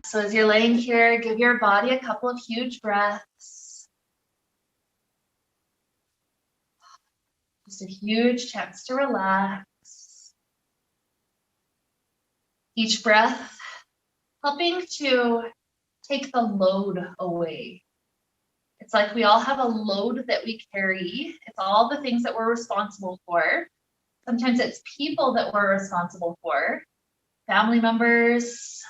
So as you're laying here, give your body a couple of huge breaths. Just a huge chance to relax. Each breath helping to take the load away. It's like we all have a load that we carry. It's all the things that we're responsible for. Sometimes it's people that we're responsible for, family members,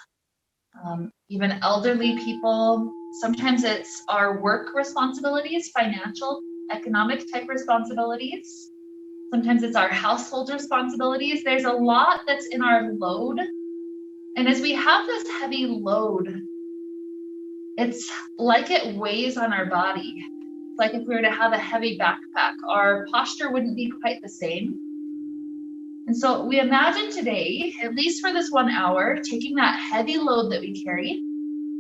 even elderly people. Sometimes it's our work responsibilities, financial, economic type responsibilities. Sometimes it's our household responsibilities. There's a lot that's in our load. And as we have this heavy load, it's like it weighs on our body. It's like if we were to have a heavy backpack, our posture wouldn't be quite the same. And so we imagine today, at least for this 1 hour, taking that heavy load that we carry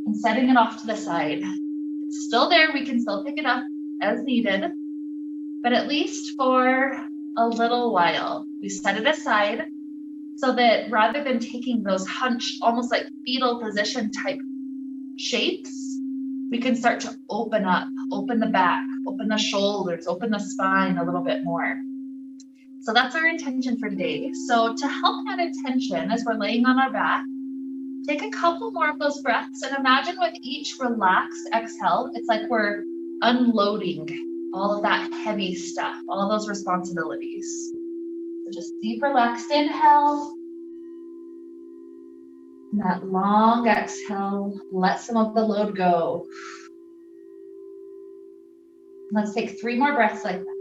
and setting it off to the side. It's still there, we can still pick it up as needed, but at least for a little while, we set it aside so that rather than taking those hunched, almost like fetal position type shapes, we can start to open up, open the back, open the shoulders, open the spine a little bit more. So that's our intention for today. So to help that intention as we're laying on our back, take a couple more of those breaths and imagine with each relaxed exhale, it's like we're unloading all of that heavy stuff, all of those responsibilities. So just deep relaxed inhale. And that long exhale, let some of the load go. Let's take 3 more breaths like that.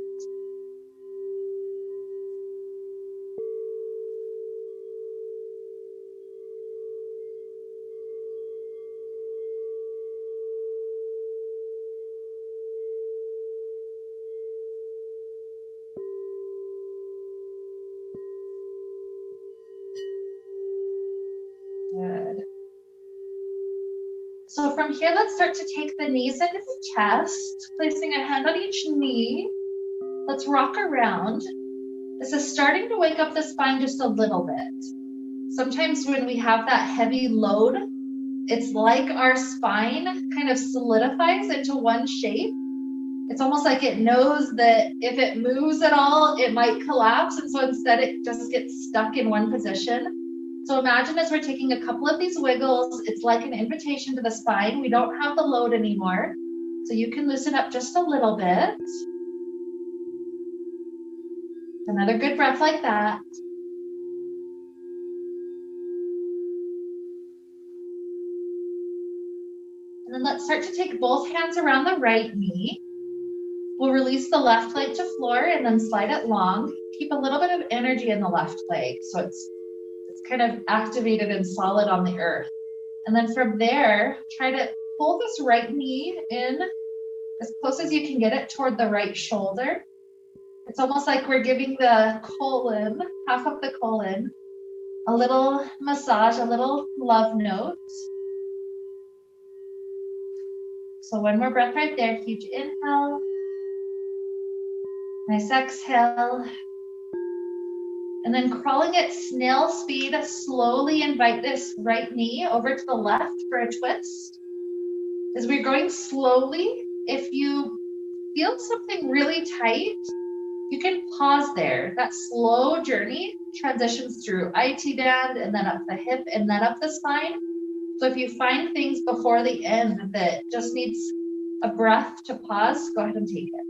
Good. So from here, let's start to take the knees into the chest, placing a hand on each knee. Let's rock around. This is starting to wake up the spine just a little bit. Sometimes when we have that heavy load, it's like our spine kind of solidifies into one shape. It's almost like it knows that if it moves at all, it might collapse. And so instead it just gets stuck in one position. So imagine as we're taking a couple of these wiggles, it's like an invitation to the spine. We don't have the load anymore. So you can loosen up just a little bit. Another good breath like that. And then let's start to take both hands around the right knee. We'll release the left leg to floor and then slide it long. Keep a little bit of energy in the left leg, so it's kind of activated and solid on the earth. And then from there, try to pull this right knee in as close as you can get it toward the right shoulder. It's almost like we're giving the colon, half of the colon, a little massage, a little love note. So one more breath right there, huge inhale. Nice exhale. And then crawling at snail speed, slowly invite this right knee over to the left for a twist. As we're going slowly, if you feel something really tight, you can pause there. That slow journey transitions through IT band and then up the hip and then up the spine. So if you find things before the end that just needs a breath to pause, go ahead and take it.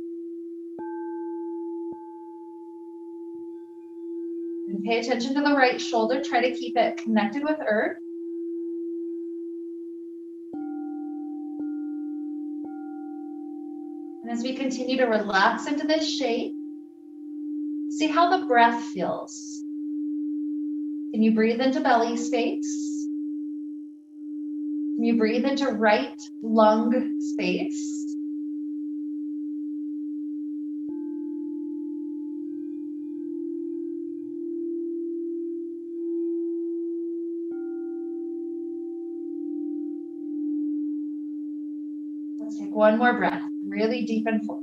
And pay attention to the right shoulder. Try to keep it connected with earth. And as we continue to relax into this shape, see how the breath feels. Can you breathe into belly space? Can you breathe into right lung space? Let's take one more breath, really deep and full.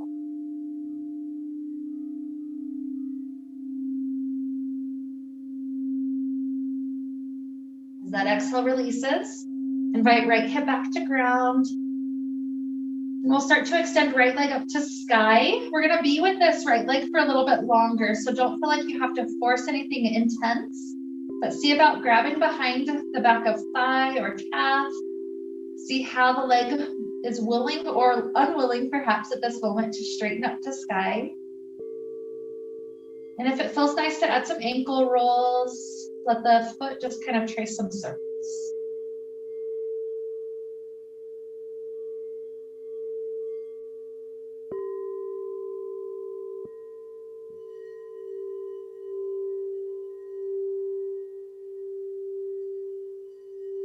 As that exhale releases, Invite right hip back to ground. And we'll start to extend right leg up to sky. We're gonna be with this right leg for a little bit longer, so don't feel like you have to force anything intense, but see about grabbing behind the back of thigh or calf. See how the leg is willing or unwilling perhaps at this moment to straighten up to sky. And if it feels nice to add some ankle rolls, let the foot just kind of trace some circles.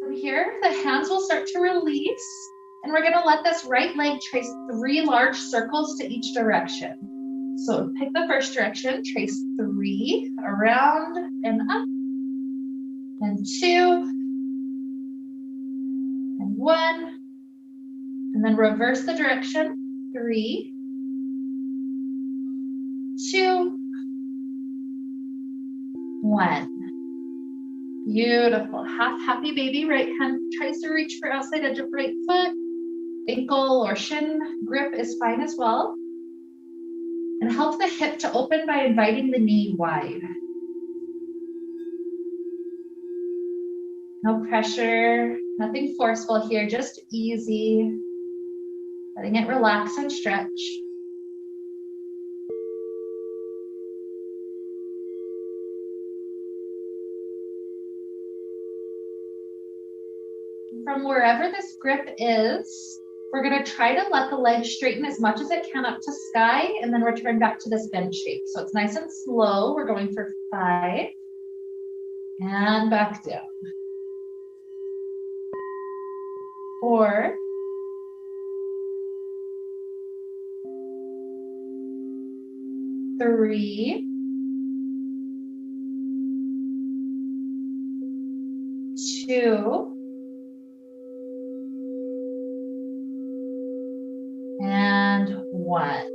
From here, the hands will start to release, and we're gonna let this right leg trace 3 large circles to each direction. So pick the first direction, trace 3 around and up, and 2, and 1, and then reverse the direction, 3, 2, 1. Beautiful. Half happy baby. Right hand tries to reach for outside edge of right foot. Ankle or shin grip is fine as well. And help the hip to open by inviting the knee wide. No pressure, nothing forceful here, just easy. Letting it relax and stretch. From wherever this grip is, we're going to try to let the leg straighten as much as it can up to sky and then return back to this bend shape. So it's nice and slow. We're going for 5 and back down. 4, 3, 2, and 1.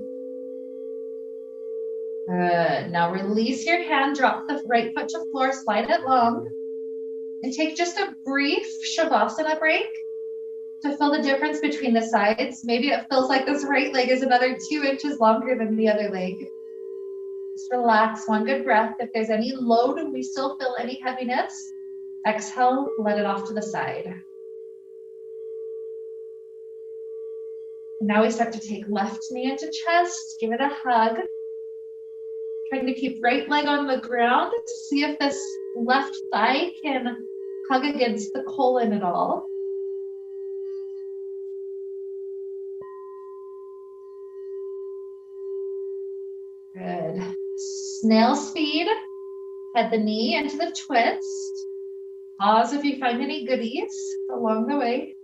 Good. Now release your hand, drop the right foot to floor, slide it long, and take just a brief Shavasana break to feel the difference between the sides. Maybe it feels like this right leg is another 2 inches longer than the other leg. Just relax, one good breath. If there's any load and we still feel any heaviness, exhale, let it off to the side. Now we start to take left knee into chest, give it a hug. Trying to keep right leg on the ground. See if this left thigh can hug against the colon at all. Good. Snail speed. Head the knee into the twist. Pause if you find any goodies along the way.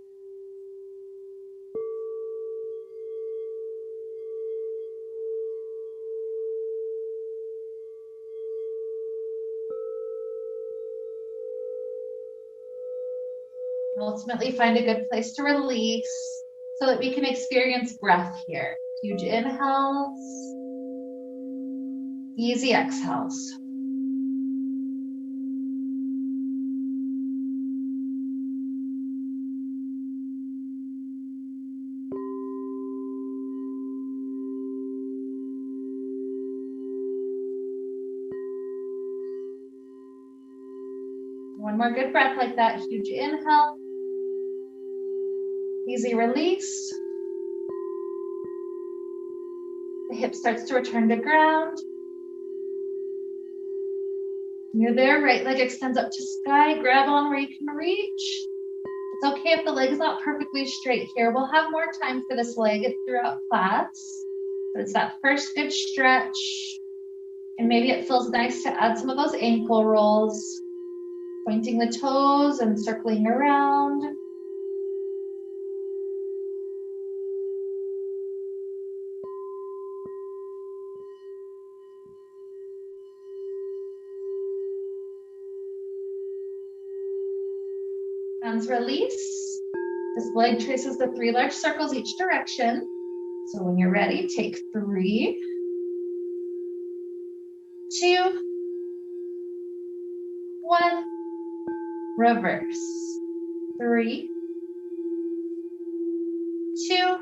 Ultimately, find a good place to release so that we can experience breath here. Huge inhales, easy exhales. One more good breath like that. Huge inhale. Easy release. The hip starts to return to ground. When you're there, right leg extends up to sky. Grab on where you can reach. It's okay if the leg is not perfectly straight here. We'll have more time for this leg throughout class. But it's that first good stretch. And maybe it feels nice to add some of those ankle rolls. Pointing the toes and circling around. Hands release. This leg traces the 3 large circles each direction. So when you're ready, take 3, 2, 1. Reverse. 3, 2,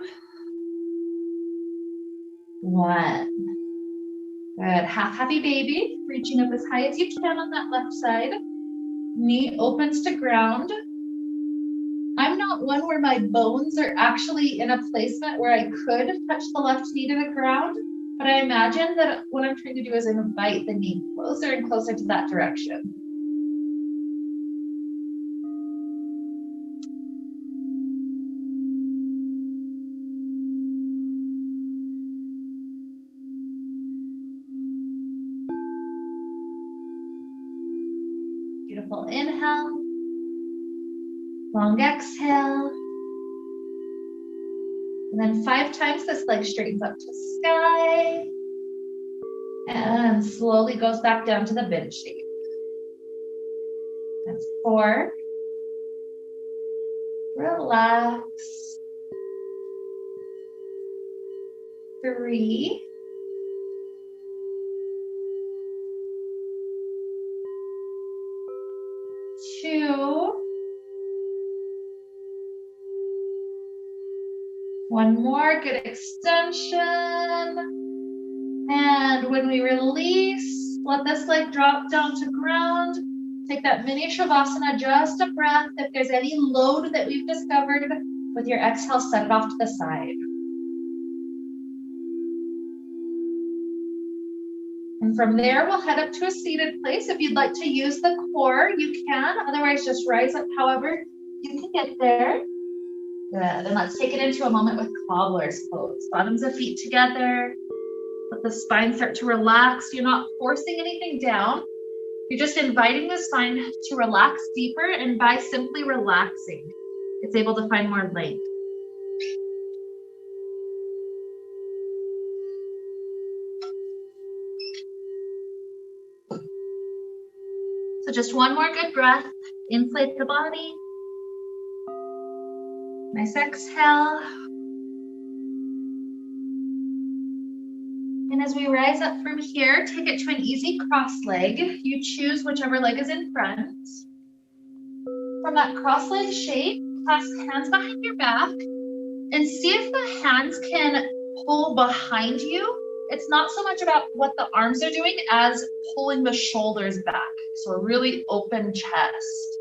1. Good. Half happy baby, reaching up as high as you can on that left side. Knee opens to ground. I'm not one where my bones are actually in a placement where I could touch the left knee to the ground, but I imagine that what I'm trying to do is invite the knee closer and closer to that direction. Beautiful inhale, long exhale, and then 5 times this leg straightens up to sky and slowly goes back down to the bench shape. That's 4, relax, 3, 2, 1 more, good extension. And when we release, let this leg drop down to ground. Take that mini Shavasana, just a breath. If there's any load that we've discovered, with your exhale, set it off to the side. And from there, we'll head up to a seated place. If you'd like to use the core, you can. Otherwise, just rise up however you can get there. Good. And let's take it into a moment with cobbler's pose. Bottoms of feet together. Let the spine start to relax. You're not forcing anything down. You're just inviting the spine to relax deeper, and by simply relaxing, it's able to find more length. So just 1 more good breath. Inflate the body. Nice exhale. And as we rise up from here, take it to an easy cross leg. You choose whichever leg is in front. From that cross leg shape, clasp hands behind your back and see if the hands can pull behind you. It's not so much about what the arms are doing as pulling the shoulders back. So a really open chest.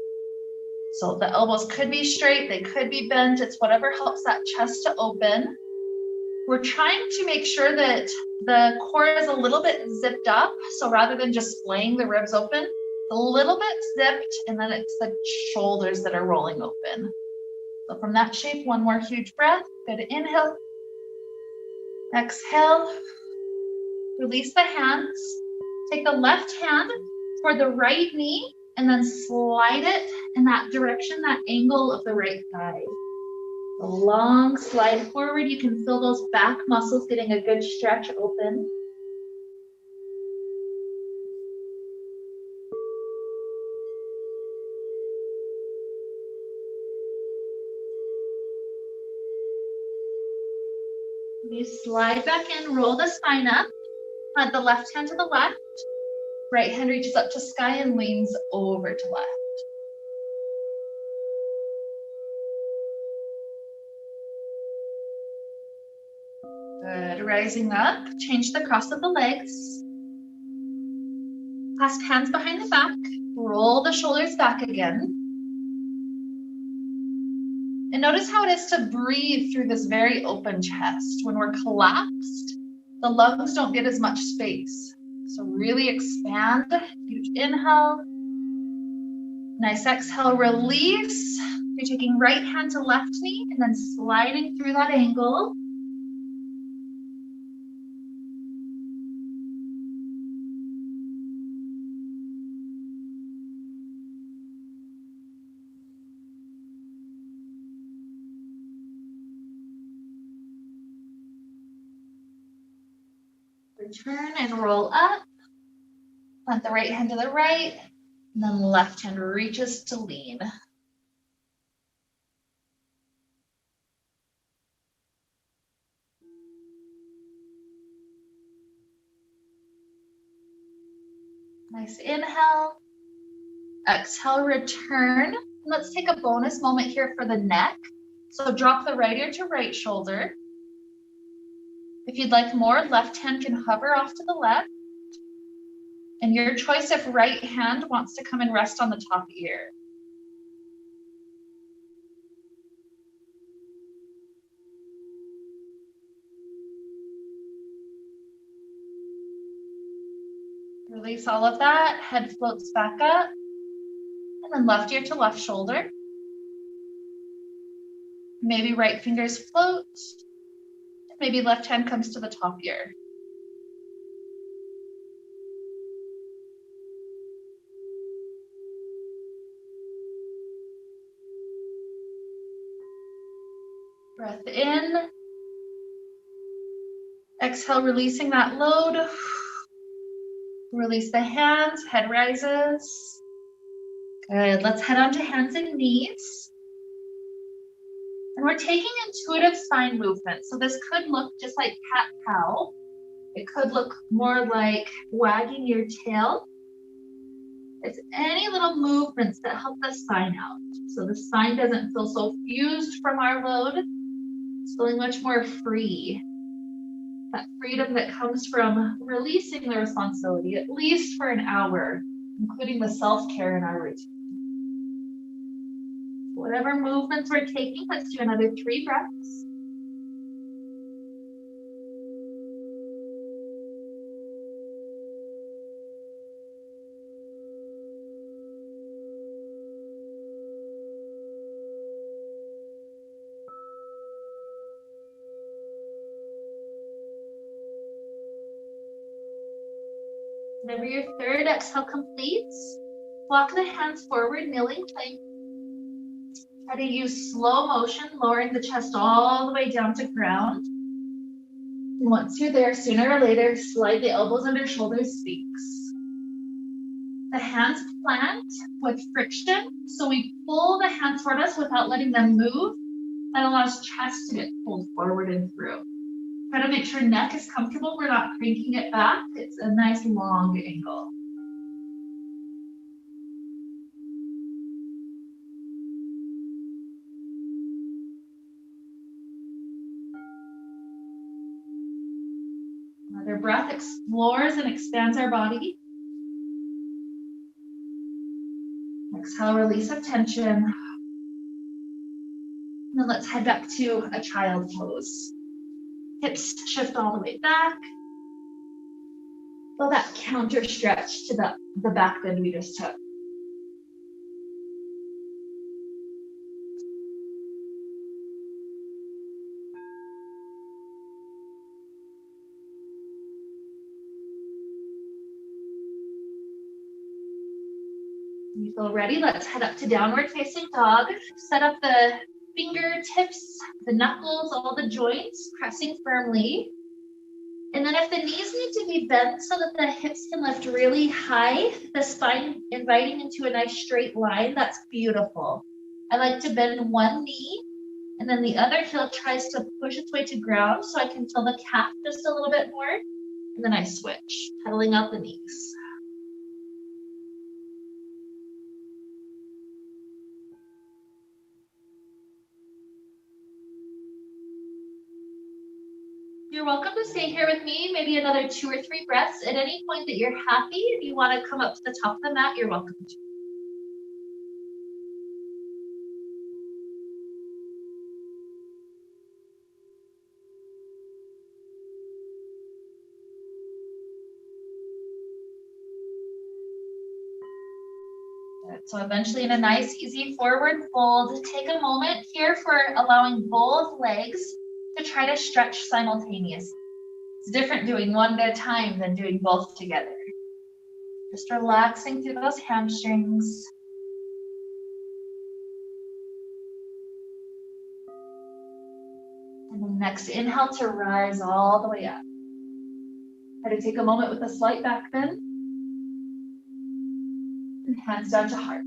So the elbows could be straight, they could be bent. It's whatever helps that chest to open. We're trying to make sure that the core is a little bit zipped up. So rather than just splaying the ribs open, a little bit zipped, and then it's the shoulders that are rolling open. So from that shape, 1 more huge breath. Good inhale. Exhale. Release the hands. Take the left hand toward the right knee and then slide it in that direction, that angle of the right thigh. A long slide forward. You can feel those back muscles getting a good stretch open. You slide back in, roll the spine up. Plant the left hand to the left. Right hand reaches up to sky and leans over to left. Good, rising up, change the cross of the legs. Clasp hands behind the back, roll the shoulders back again. And notice how it is to breathe through this very open chest. When we're collapsed, the lungs don't get as much space. So really expand, huge inhale. Nice exhale, release. You're taking right hand to left knee and then sliding through that angle. Return and roll up. Plant the right hand to the right, and then left hand reaches to lean. Nice inhale. Exhale, return. Let's take a bonus moment here for the neck. So drop the right ear to right shoulder. If you'd like more, left hand can hover off to the left. And your choice if right hand wants to come and rest on the top ear. Release all of that, head floats back up. And then left ear to left shoulder. Maybe right fingers float. Maybe left hand comes to the top ear. Breath in. Exhale, releasing that load. Release the hands, head rises. Good, let's head on to hands and knees. And we're taking intuitive spine movement. So this could look just like cat-cow. It could look more like wagging your tail. It's any little movements that help the spine out. So the spine doesn't feel so fused from our load. It's feeling much more free. That freedom that comes from releasing the responsibility, at least for an hour, including the self-care in our routine. Whatever movements we're taking, let's do another 3 breaths. Whenever your third exhale completes, walk the hands forward, kneeling plank. Try to use slow motion, lowering the chest all the way down to ground. And once you're there, sooner or later, slide the elbows under shoulders, speaks. The hands plant with friction, so we pull the hands toward us without letting them move. That allows chest to get pulled forward and through. Try to make sure neck is comfortable. We're not cranking it back. It's a nice long angle. Another breath explores and expands our body. Exhale, release of tension. And then let's head back to a child pose. Hips shift all the way back. Feel that counter stretch to the back bend we just took. You feel ready? Let's head up to downward facing dog. Set up the fingertips, the knuckles, all the joints, pressing firmly. And then if the knees need to be bent so that the hips can lift really high, the spine inviting into a nice straight line, that's beautiful. I like to bend one knee, and then the other heel tries to push its way to ground so I can feel the calf just a little bit more. And then I switch, pedaling out the knees. You're welcome to stay here with me, maybe another 2 or 3 breaths. At any point that you're happy, if you want to come up to the top of the mat, you're welcome to. Good. So eventually in a nice, easy forward fold, take a moment here for allowing both legs to try to stretch simultaneously. It's different doing one at a time than doing both together. Just relaxing through those hamstrings. And the next inhale to rise all the way up. Try to take a moment with a slight back bend. And hands down to heart.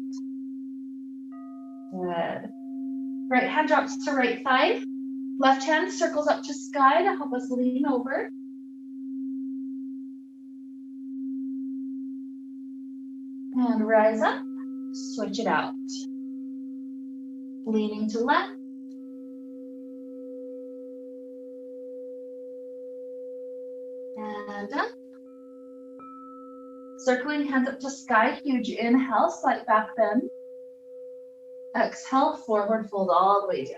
Good. Right hand drops to right thigh. Left hand circles up to sky to help us lean over. And rise up, switch it out. Leaning to left, And up. Circling hands up to sky, huge inhale, slight back bend. Exhale, forward fold all the way down.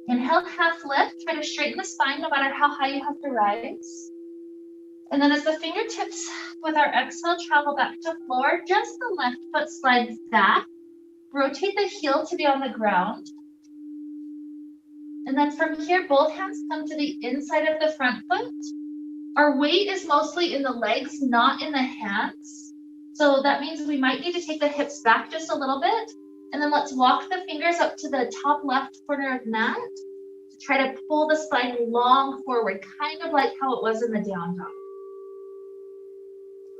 Inhale, half lift. Try to straighten the spine no matter how high you have to rise. And then as the fingertips with our exhale travel back to floor, just the left foot slides back. Rotate the heel to be on the ground. And then from here, both hands come to the inside of the front foot. Our weight is mostly in the legs, not in the hands. So that means we might need to take the hips back just a little bit. And then let's walk the fingers up to the top left corner of mat. Try to pull the spine long forward, kind of like how it was in the down dog.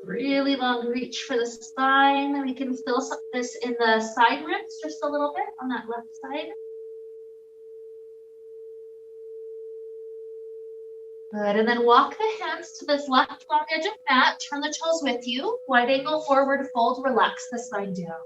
Really long reach for the spine. We can feel this in the side ribs just a little bit on that left side. Good, and then walk the hands to this left long edge of mat. Turn the toes with you. Wide angle forward fold, relax the spine down.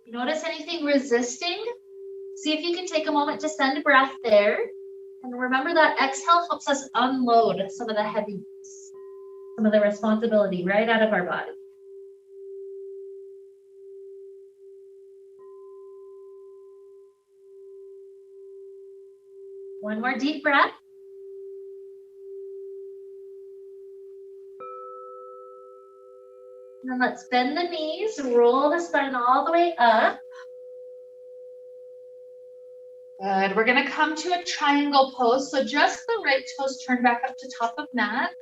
Notice anything resisting? See if you can take a moment to send breath there. And remember that exhale helps us unload some of the heaviness, some of the responsibility right out of our body. One more deep breath. And then let's bend the knees, roll the spine all the way up. Good. We're going to come to a triangle pose. So just the right toes turn back up to top of mat.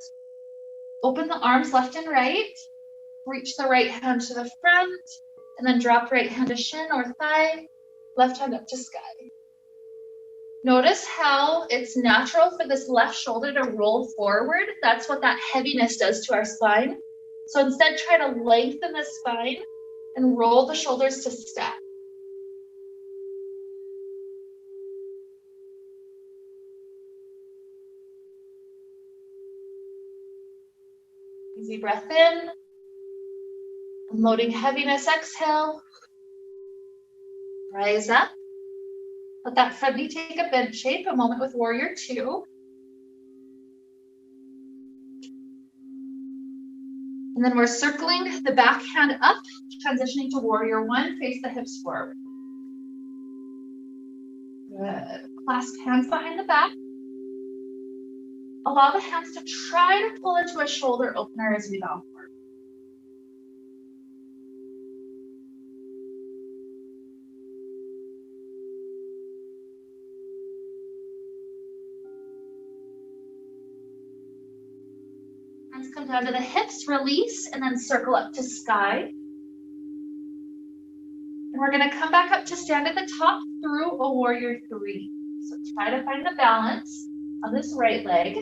Open the arms left and right. Reach the right hand to the front. And then drop right hand to shin or thigh. Left hand up to sky. Notice how it's natural for this left shoulder to roll forward. That's what that heaviness does to our spine. So instead, try to lengthen the spine and roll the shoulders to stack. Easy breath in. Unloading heaviness, exhale. Rise up. Let that front knee take a bend shape, a moment with warrior two. And then we're circling the back hand up, transitioning to warrior one, face the hips forward. Good. Clasp hands behind the back. Allow the hands to try to pull into a shoulder opener as we bow forward. Hands come down to the hips, release, and then circle up to sky. And we're going to come back up to stand at the top through a warrior three. So try to find the balance on this right leg.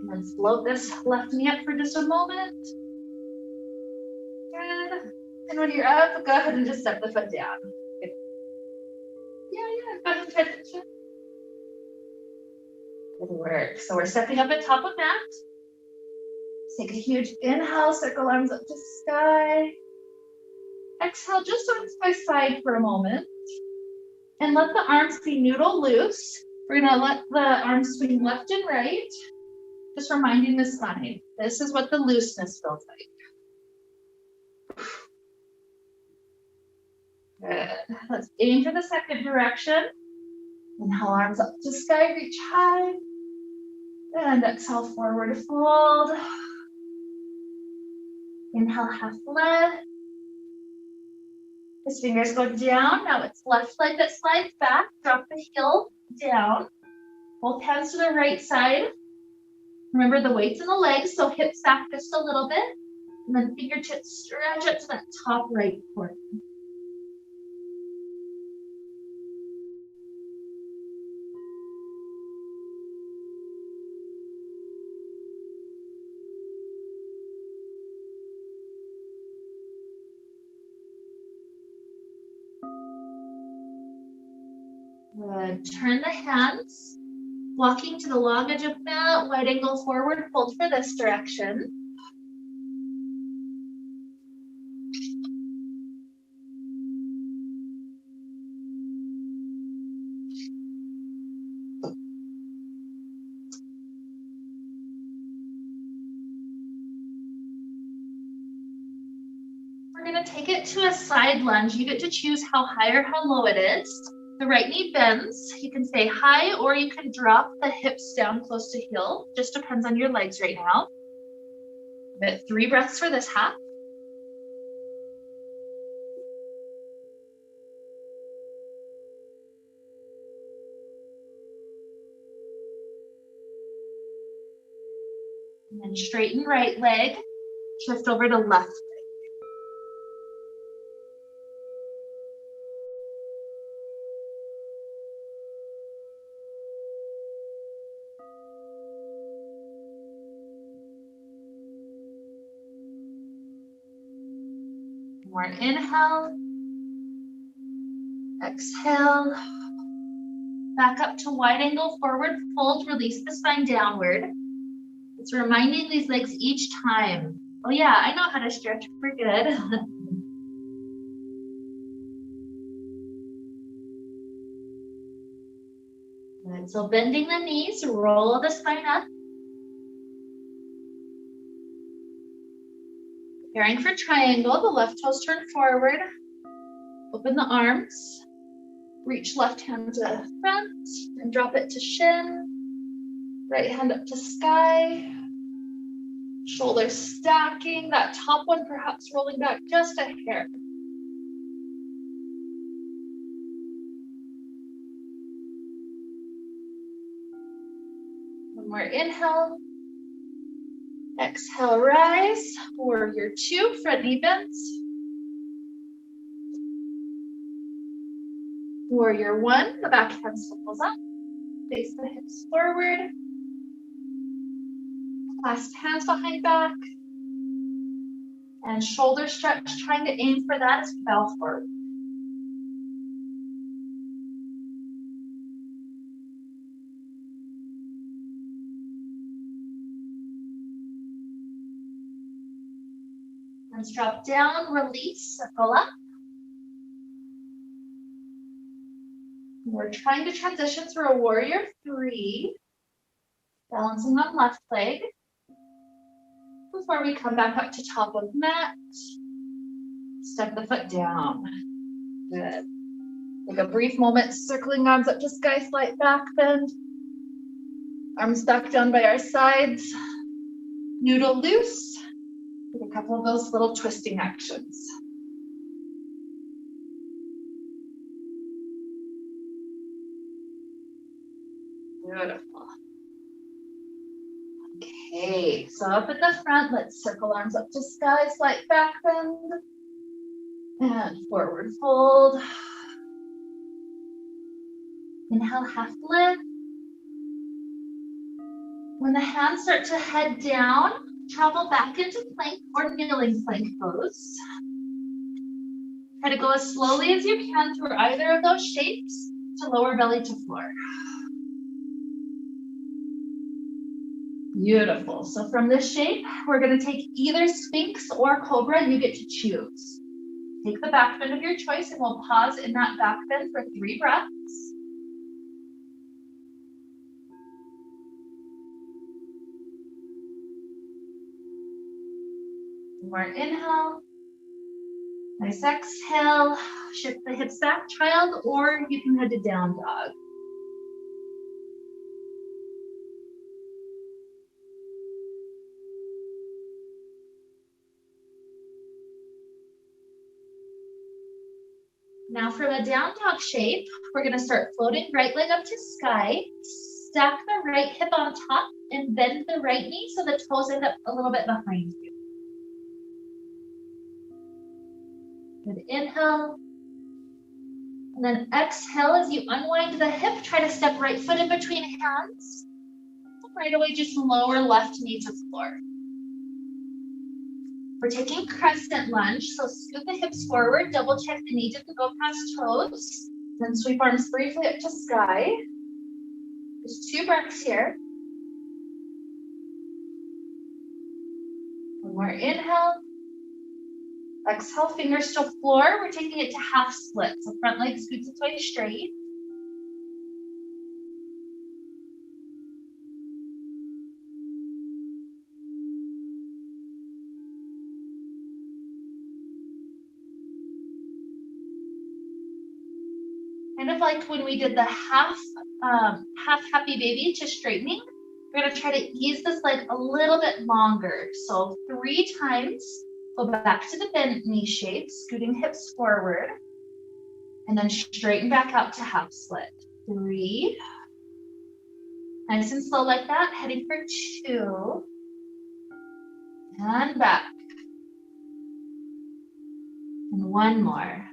And then float this left knee up for just a moment. Good. And when you're up, go ahead and just step the foot down. Good. Yeah, go ahead and transition. Good work. So we're stepping up at top of mat. Take a huge inhale, circle arms up to sky. Exhale, just arms by side for a moment. And let the arms be noodle loose. We're gonna let the arms swing left and right. Just reminding the spine, this is what the looseness feels like. Good. Let's aim for the second direction. Inhale, arms up to sky, reach high. And exhale, forward fold. Inhale, half lift. His fingers go down. Now it's left leg that slides back. Drop the heel down. Both hands to the right side. Remember the weight's in the legs, so hips back just a little bit. And then fingertips stretch up to that top right corner. Good. Turn the hands, walking to the long edge of mat, wide angle forward, fold for this direction. We're going to take it to a side lunge. You get to choose how high or how low it is. The right knee bends. You can stay high or you can drop the hips down close to heel. Just depends on your legs right now. But 3 breaths for this half. And then straighten right leg, shift over to left leg. More inhale, exhale, back up to wide angle forward fold, release the spine downward. It's reminding these legs each time. Oh yeah, I know how to stretch, we're good. Good, so bending the knees, roll the spine up. Preparing for triangle, the left toes turn forward. Open the arms. Reach left hand to front and drop it to shin. Right hand up to sky. Shoulders stacking. That top one perhaps rolling back just a hair. One more inhale. Exhale, rise. Warrior 2, front knee bends. Warrior 1, the back hand circles up. Face the hips forward. Clasp hands behind back. And shoulder stretch, trying to aim for that as we bow forward. Hands drop down, release, circle up. We're trying to transition through a warrior 3, balancing on left leg. Before we come back up to top of mat, step the foot down. Good. Take a brief moment, circling arms up to sky, slight back bend. Arms back down by our sides. Noodle loose. Take a couple of those little twisting actions. Beautiful. Okay, so up at the front, let's circle arms up to sky, slight back bend. And forward fold. Inhale, half lift. When the hands start to head down, travel back into plank or kneeling plank pose. Try to go as slowly as you can through either of those shapes to lower belly to floor. Beautiful. So from this shape, we're going to take either Sphinx or Cobra, and you get to choose. Take the back bend of your choice, and we'll pause in that back bend for 3 breaths. More inhale. Nice exhale. Shift the hips back, child, or you can head to down dog. Now from a down dog shape, we're going to start floating right leg up to sky. Stack the right hip on top and bend the right knee so the toes end up a little bit behind you. Good, inhale. And then exhale as you unwind the hip, try to step right foot in between hands. Right away, just lower left knee to floor. We're taking crescent lunge, so scoot the hips forward, double check the knee didn't go past toes. Then sweep arms briefly up to sky. Just 2 breaths here. One more inhale. Exhale, fingers to floor. We're taking it to half split. So front leg scoots its way straight. Kind of like when we did the half happy baby to straightening. We're gonna try to ease this leg a little bit longer. So 3 times, go back to the bent knee shape, scooting hips forward, and then straighten back out to half split. 3. Nice and slow like that, heading for 2. And back. And 1 more.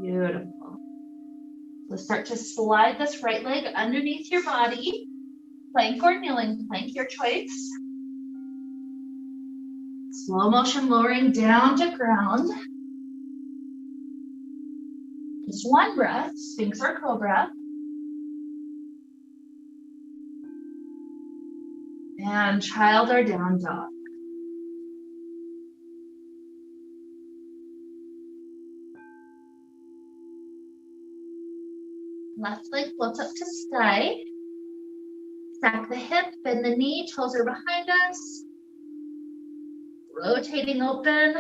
Beautiful. So start to slide this right leg underneath your body. Plank or kneeling plank, your choice. Slow motion lowering down to ground. Just 1 breath, Sphinx or Cobra. And child or down dog. Left leg floats up to sky. Stack the hip, bend the knee, toes are behind us. Rotating open.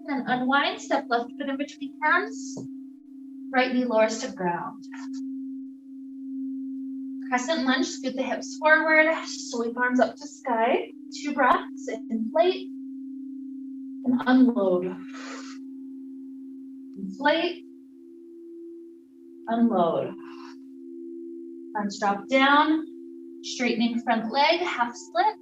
Then unwind, step left foot in between hands. Right knee lowers to ground. Crescent lunge, scoot the hips forward, sweep arms up to sky. 2 breaths, inflate and unload. Inflate, unload. Arms drop down, straightening front leg, half split.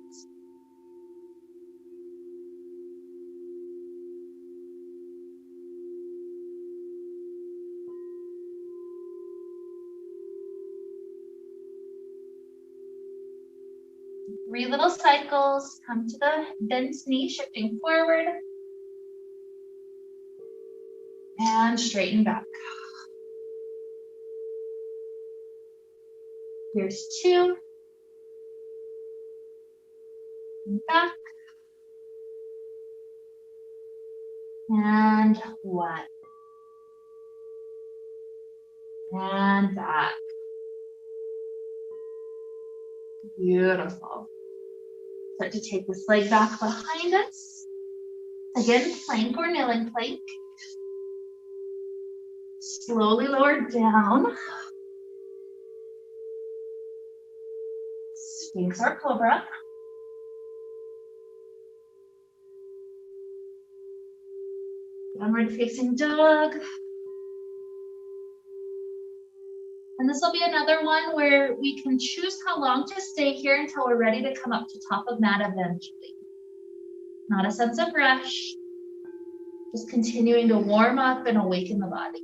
Three little cycles, come to the bent knee, shifting forward. And straighten back. Here's 2. And back. And 1. And back. Beautiful. Start to take this leg back behind us. Again, plank or kneeling plank. Slowly lower down. Sphinx or Cobra. Downward facing dog. And this will be another one where we can choose how long to stay here until we're ready to come up to top of mat eventually. Not a sense of rush, just continuing to warm up and awaken the body.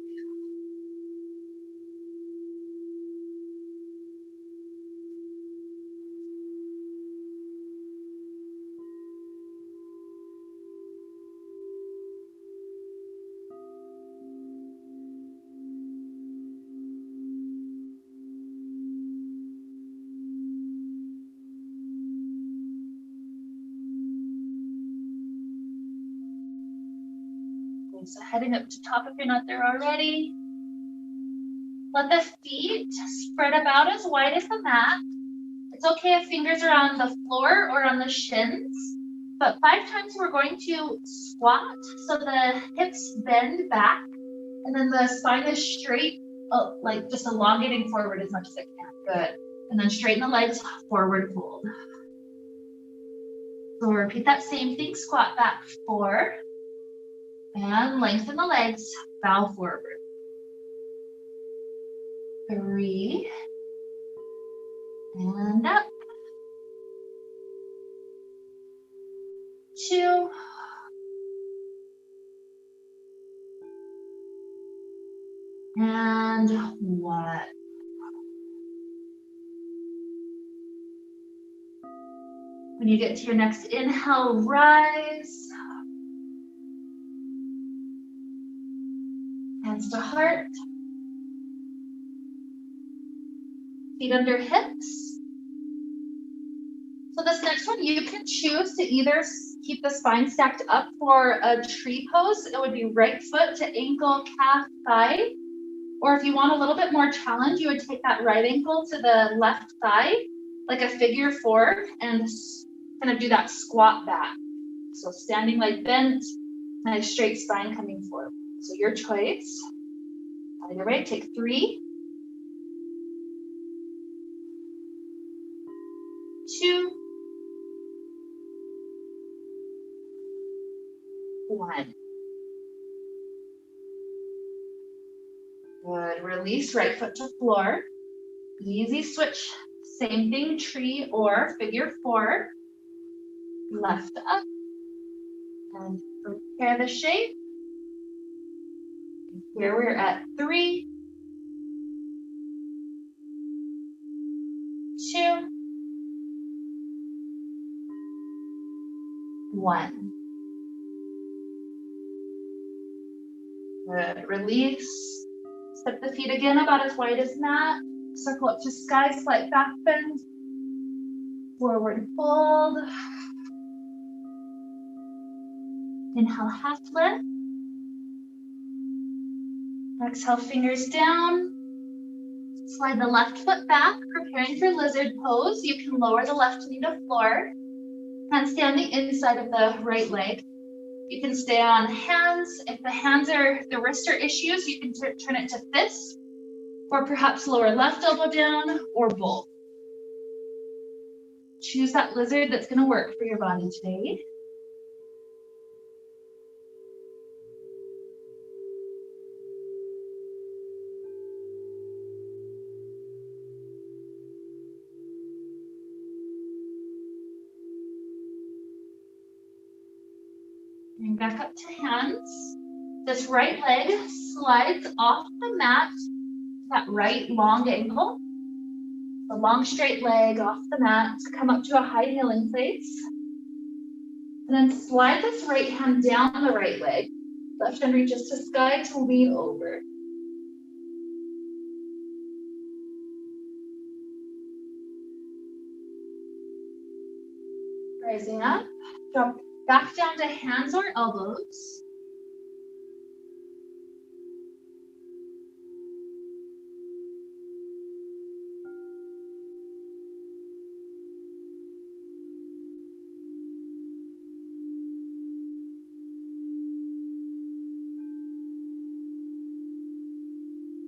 So heading up to top if you're not there already. Let the feet spread about as wide as the mat. It's okay if fingers are on the floor or on the shins, but 5 times we're going to squat so the hips bend back and then the spine is straight, like just elongating forward as much as it can. Good. And then straighten the legs, forward fold. So repeat that same thing, squat back 4. And lengthen the legs, bow forward. 3. And up. 2. And 1. When you get to your next inhale, rise. Hands to heart. Feet under hips. So this next one, you can choose to either keep the spine stacked up for a tree pose. It would be right foot to ankle, calf, thigh. Or if you want a little bit more challenge, you would take that right ankle to the left thigh, like a figure four, and kind of do that squat back. So standing leg bent, nice straight spine coming forward. So your choice. Either way, take 3, 2, 1. Good. Release right foot to floor. Easy switch. Same thing, tree or figure four. Left up. And prepare the shape. Here we're at 3, 2, 1. Good. Release. Step the feet again about as wide as mat. Circle up to sky, slight back bend. Forward fold. Inhale, half lift. Exhale, fingers down. Slide the left foot back, preparing for lizard pose. You can lower the left knee to floor. Hands stay on the inside of the right leg. You can stay on hands. If the wrists are issues, you can turn it to fists, or perhaps lower left elbow down, or both. Choose that lizard that's going to work for your body today. Bring back up to hands. This right leg slides off the mat, that right long ankle. The long straight leg off the mat, come up to a high kneeling place. And then slide this right hand down the right leg. Left hand reaches to sky to lean over. Rising up, drop back down to hands or elbows.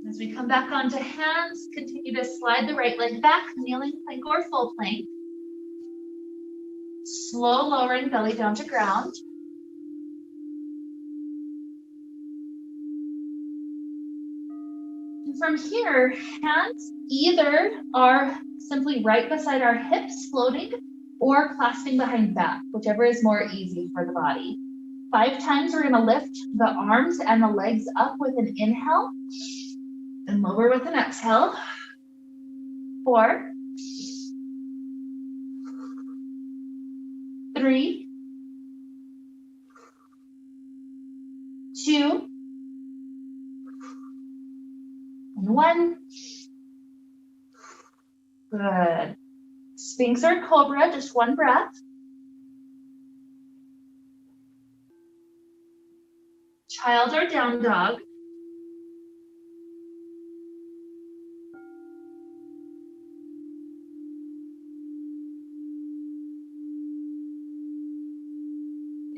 As we come back onto hands, continue to slide the right leg back, kneeling plank or full plank. Slow lowering belly down to ground. And from here, hands either are simply right beside our hips floating or clasping behind back, whichever is more easy for the body. 5 times we're gonna lift the arms and the legs up with an inhale and lower with an exhale. 4, 3, 2, and 1. Good. Sphinx or cobra, just one breath. Child or down dog.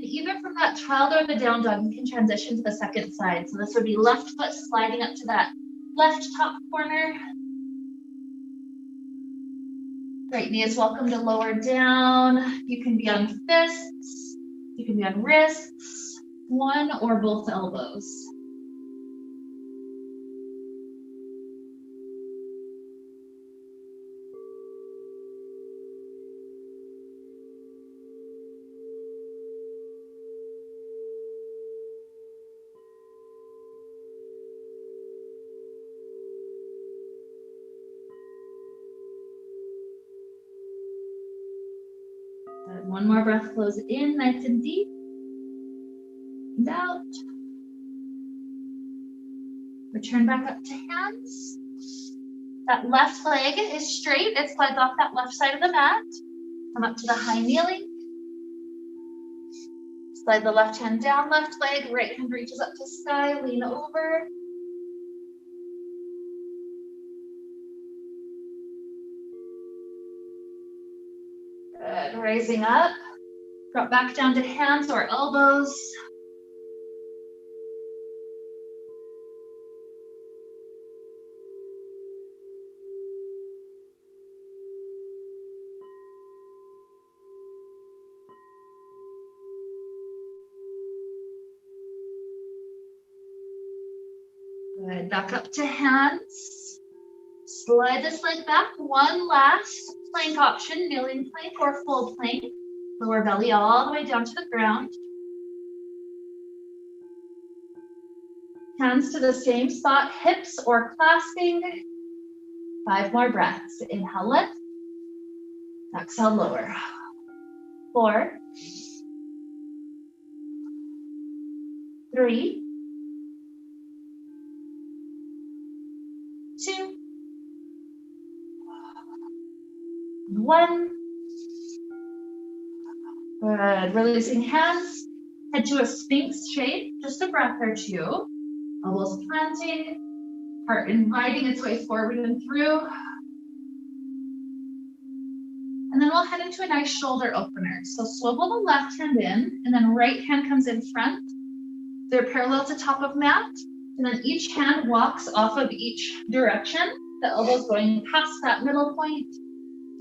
Either from that child or the down dog, you can transition to the second side. So this would be left foot sliding up to that left top corner. Right knee is welcome to lower down. You can be on fists. You can be on wrists, one or both elbows. One more breath, close in, nice and deep. And out. Return back up to hands. That left leg is straight. It slides off that left side of the mat. Come up to the high kneeling. Slide the left hand down, left leg. Right hand reaches up to sky. Lean over. Good. Raising up. Drop back down to hands or elbows. Good. Back up to hands. Slide this leg back. One last plank option, kneeling plank or full plank. Lower belly all the way down to the ground. Hands to the same spot, hips or clasping. 5 more breaths. Inhale, lift. Exhale, lower. 4, 3, 2, 1. Good. Releasing hands. Head to a Sphinx shape. Just a breath or two. Elbows planting. Heart inviting its way forward and through. And then we'll head into a nice shoulder opener. So swivel the left hand in, and then right hand comes in front. They're parallel to top of mat. And then each hand walks off of each direction. The elbows going past that middle point.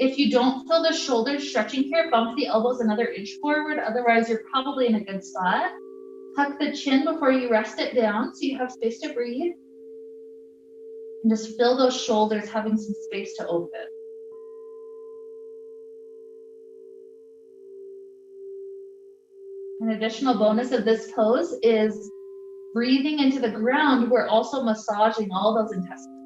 If you don't feel the shoulders stretching here, bump the elbows another inch forward. Otherwise, you're probably in a good spot. Tuck the chin before you rest it down so you have space to breathe. And just feel those shoulders having some space to open. An additional bonus of this pose is breathing into the ground. We're also massaging all those intestines.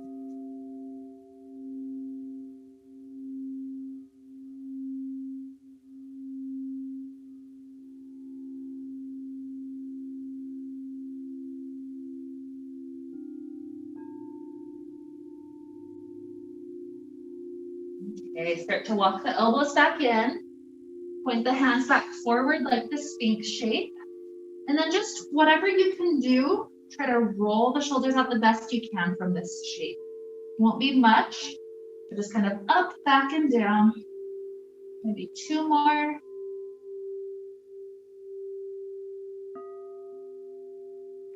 Okay, start to walk the elbows back in. Point the hands back forward like the Sphinx shape. And then just whatever you can do, try to roll the shoulders out the best you can from this shape. It won't be much, but just kind of up, back, and down. Maybe 2 more.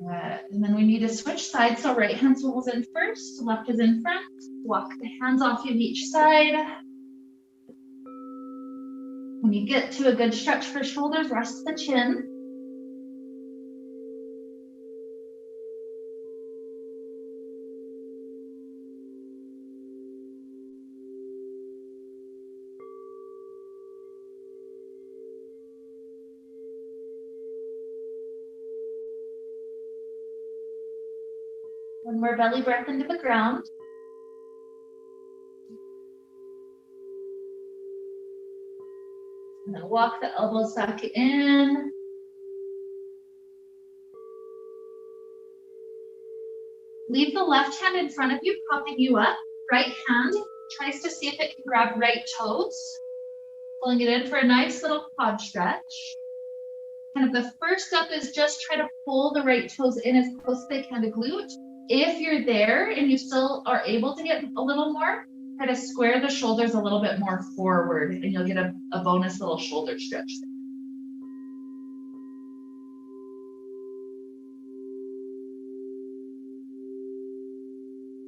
Good. And then we need to switch sides. So right hand swivels in first, left is in front. Walk the hands off of each side. When you get to a good stretch for shoulders, rest the chin. One more belly breath into the ground. And then walk the elbows back in. Leave the left hand in front of you, propping you up. Right hand tries to see if it can grab right toes. Pulling it in for a nice little quad stretch. Kind of the first step is just try to pull the right toes in as close as they can to glute. If you're there and you still are able to get a little more, try to square the shoulders a little bit more forward and you'll get a bonus little shoulder stretch there.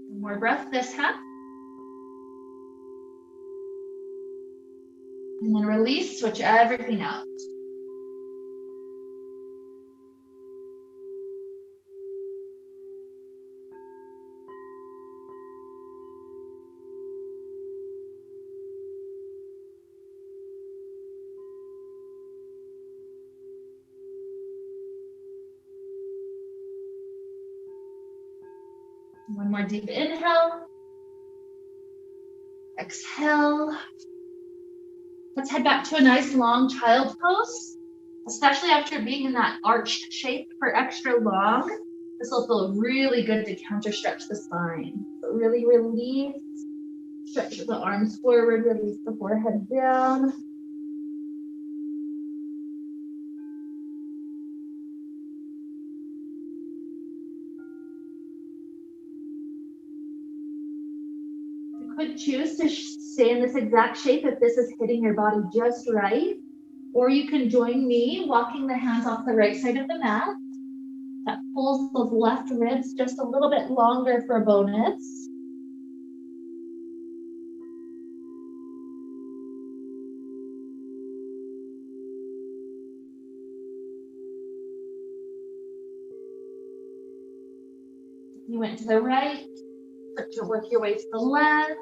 One more breath this half. And then release, switch everything out. One more deep inhale. Exhale. Let's head back to a nice long child pose, especially after being in that arched shape for extra long. This will feel really good to counter stretch the spine. So really release, stretch the arms forward, release the forehead down. You could choose to stay in this exact shape if this is hitting your body just right, or you can join me walking the hands off the right side of the mat. That pulls those left ribs just a little bit longer for a bonus. You went to the right, start to work your way to the left.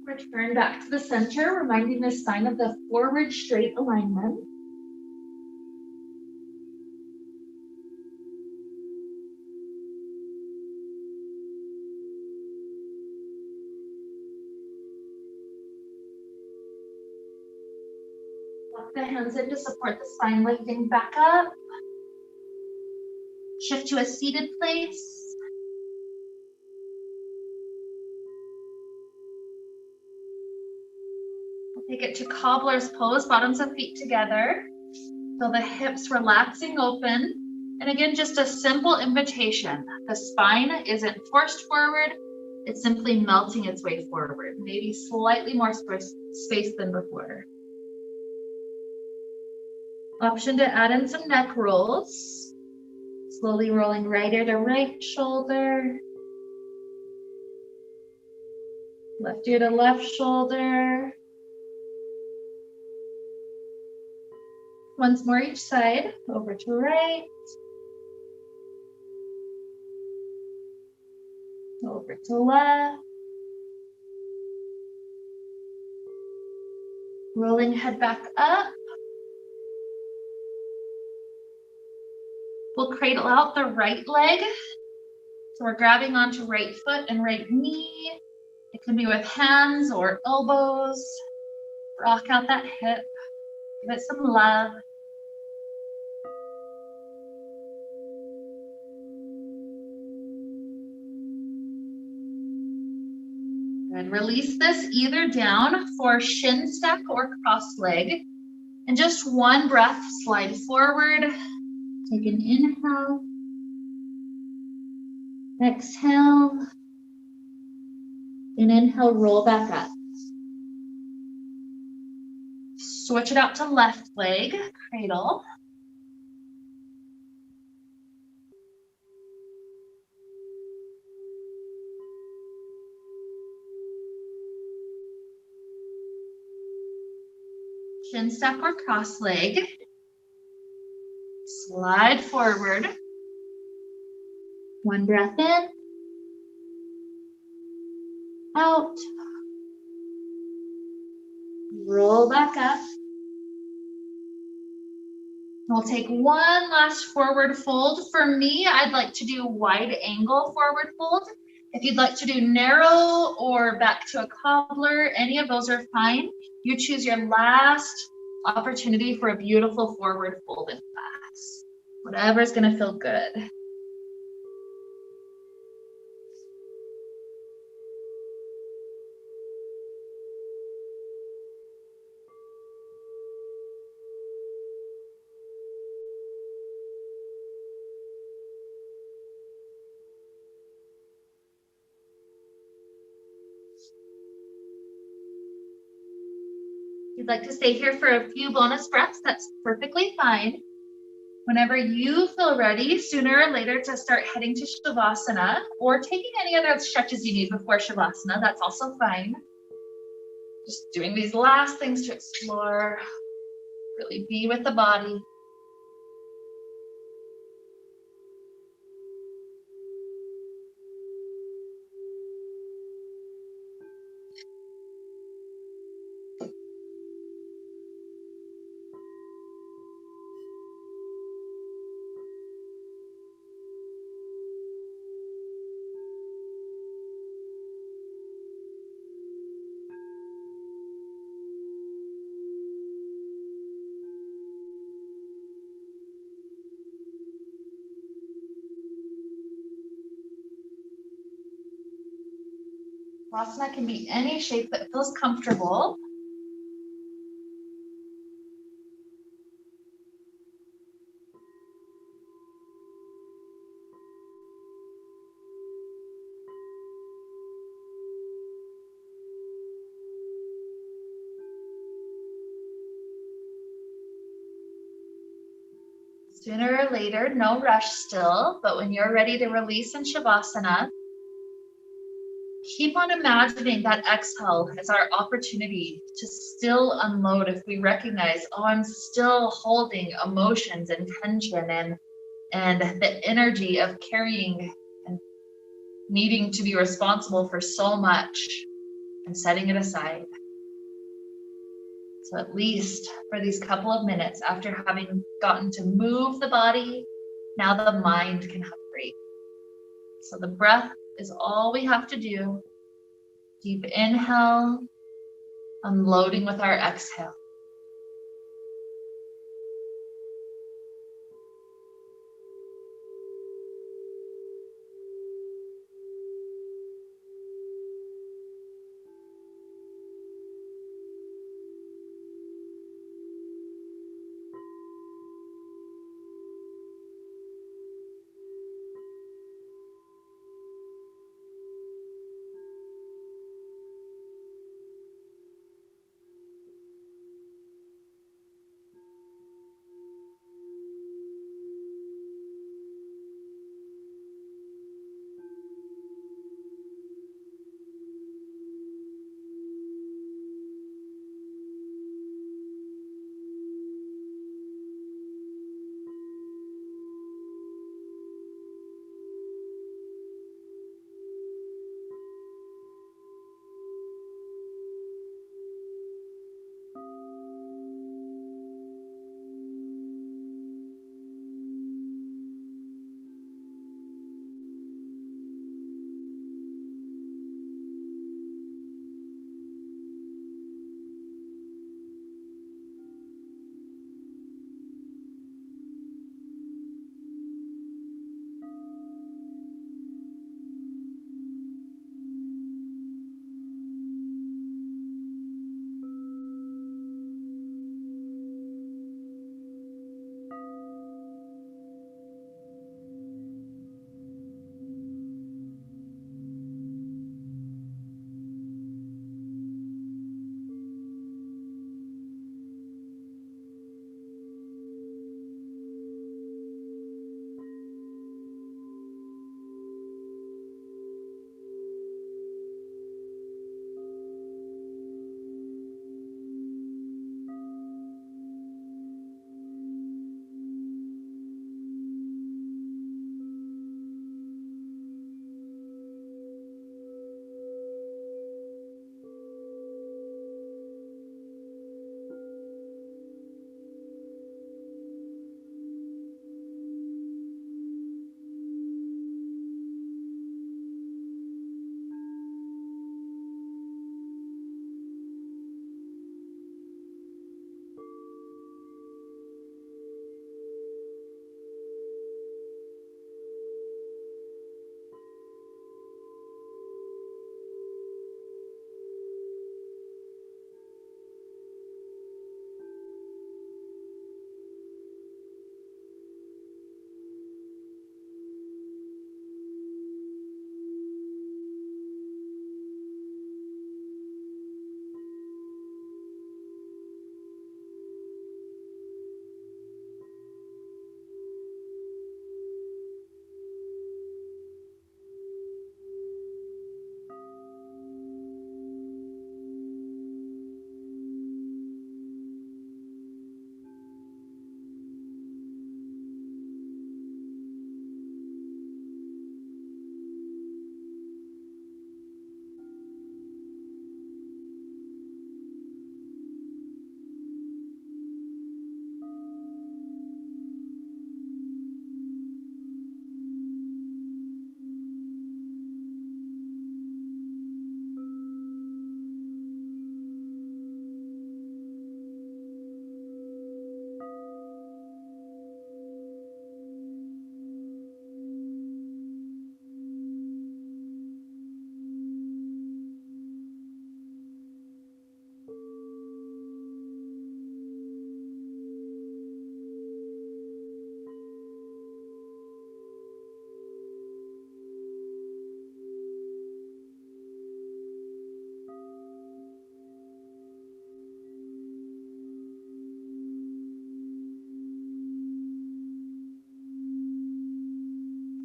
Return back to the center, reminding the spine of the forward straight alignment. Lock the hands in to support the spine, lifting back up. Shift to a seated place. We'll take it to cobbler's pose, bottoms of feet together. Feel the hips relaxing open. And again, just a simple invitation. The spine isn't forced forward. It's simply melting its way forward. Maybe slightly more space than before. Option to add in some neck rolls. Slowly rolling right ear to right shoulder. Left ear to left shoulder. Once more each side, over to right. Over to left. Rolling head back up. We'll cradle out the right leg. So we're grabbing onto right foot and right knee. It can be with hands or elbows. Rock out that hip. Give it some love. Good. Release this either down for shin stack or cross leg. And just one breath, slide forward. Take an inhale. Exhale. And inhale, roll back up. Switch it out to left leg, cradle. Shin stack or cross leg. Slide forward. One breath in. Out. Roll back up. We'll take one last forward fold. For me, I'd like to do wide angle forward fold. If you'd like to do narrow or back to a cobbler, any of those are fine. You choose your last opportunity for a beautiful forward fold in class. Whatever's gonna feel good. If you'd like to stay here for a few bonus breaths, that's perfectly fine. Whenever you feel ready, sooner or later, to start heading to Shavasana or taking any other stretches you need before Shavasana, that's also fine. Just doing these last things to explore, really be with the body. Asana can be any shape that feels comfortable. Sooner or later, no rush still, but when you're ready to release in Shavasana, keep on imagining that exhale as our opportunity to still unload. If we recognize, oh, I'm still holding emotions and tension and the energy of carrying and needing to be responsible for so much and setting it aside. So at least for these couple of minutes after having gotten to move the body, now the mind can have a break. So the breath is all we have to do. Deep inhale, unloading with our exhale.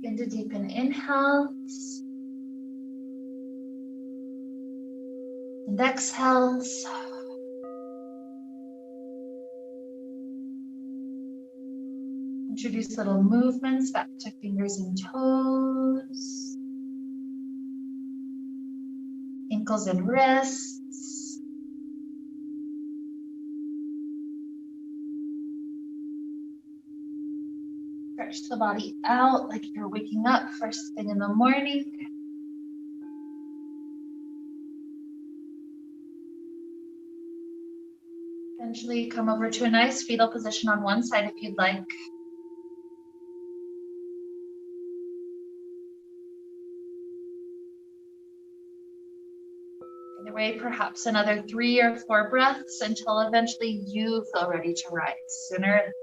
Begin to deepen inhales and exhales. Introduce little movements back to fingers and toes, ankles and wrists. Stretch the body out like you're waking up first thing in the morning. Eventually come over to a nice fetal position on one side if you'd like. Either way, perhaps another 3 or 4 breaths until eventually you feel ready to rise sooner.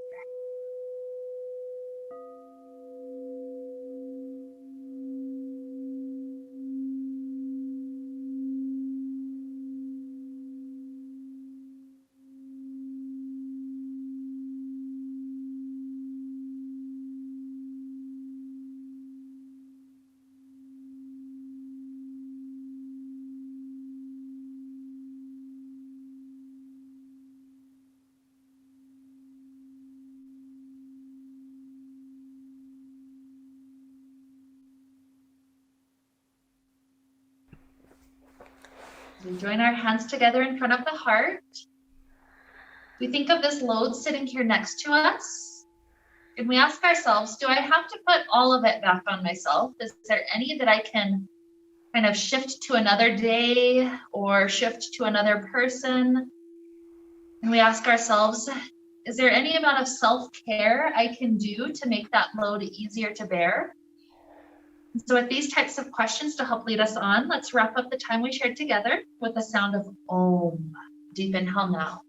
We join our hands together in front of the heart. We think of this load sitting here next to us. And we ask ourselves, do I have to put all of it back on myself? Is there any that I can kind of shift to another day or shift to another person? And we ask ourselves, is there any amount of self-care I can do to make that load easier to bear? And so with these types of questions to help lead us on, let's wrap up the time we shared together with the sound of Om. Deep inhale now.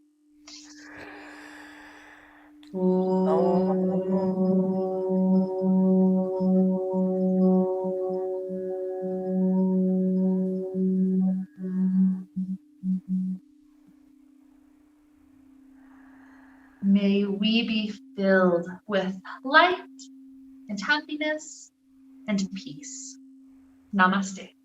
May we be filled with light and happiness and peace. Namaste.